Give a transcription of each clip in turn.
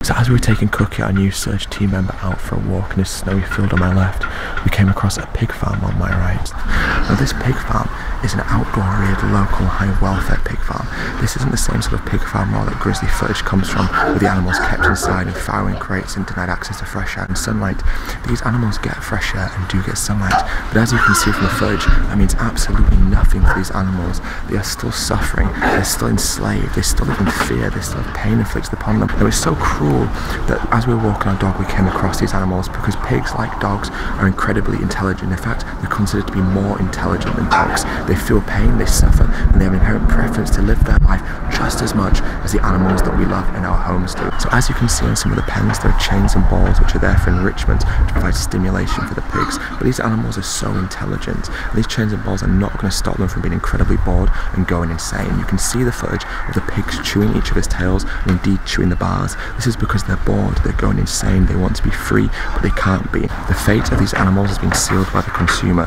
So as we were taking Cookie, our new search team member, out for a walk in this snowy field on my left, we came across a pig farm on my right. Now this pig farm is an outdoor-bred, local, high-welfare pig farm. This isn't the same sort of pig farm where that grisly footage comes from, with the animals kept inside in farrowing crates and denied access to fresh air and sunlight. These animals get fresh air and do get sunlight, but as you can see from the footage, that means absolutely nothing for these animals. They are still suffering, they're still enslaved, they still live in fear, they still have pain inflicted upon them. It was so cruel that as we were walking our dog, we came across these animals, because pigs, like dogs, are incredibly intelligent. In fact, they're considered to be more intelligent than dogs. They feel pain, they suffer, and they have an inherent preference to live their life just as much as the animals that we love in our homes do. So as you can see on some of the pens, there are chains and balls which are there for enrichment, to provide stimulation for the pigs. But these animals are so intelligent, and these chains and balls are not going to stop them from being incredibly bored and going insane. You can see the footage of the pigs chewing each of his tails, and indeed chewing the bars. This is because they're bored, they're going insane, they want to be free, but they can't be. The fate of these animals has been sealed by the consumer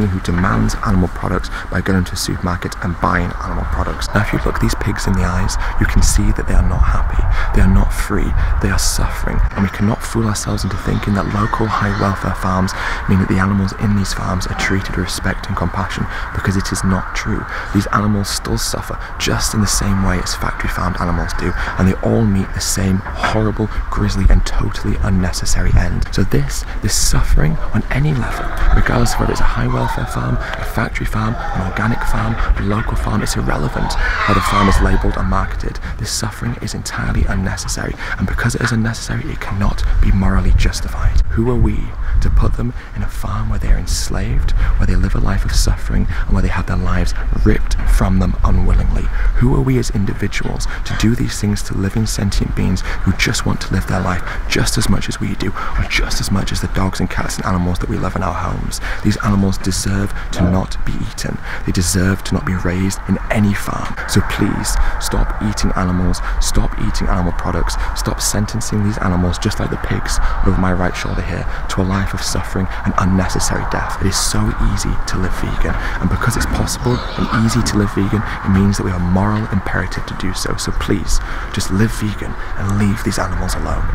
who demands animal products by going to a supermarket and buying animal products. Now if you look these pigs in the eyes, you can see that they are not happy, they are not free, they are suffering, and we cannot fool ourselves into thinking that local high welfare farms mean that the animals in these farms are treated with respect and compassion, because it is not true. These animals still suffer just in the same way as factory farmed animals do, and they all meet the same horrible, grisly and totally unnecessary end. So this suffering on any level, regardless of whether it's a high welfare farm, a factory farm, an organic farm, a local farm, it's irrelevant how the farm is labelled and marketed. This suffering is entirely unnecessary, and because it is unnecessary, it cannot be morally justified. Who are we to put them in a farm where they are enslaved, where they live a life of suffering, and where they have their lives ripped from them unwillingly? Who are we as individuals to do these things to living sentient beings who just want to live their life just as much as we do, or just as much as the dogs and cats and animals that we love in our homes? These animals deserve to not be eaten. They deserve to not be raised in any farm. So please, stop eating animals, stop eating animal products, stop sentencing these animals, just like the pigs over my right shoulder here, to a life of suffering and unnecessary death. It is so easy to live vegan, and because it's possible and easy to live vegan, it means that we have a moral imperative to do so. So please, just live vegan and leave these animals alone.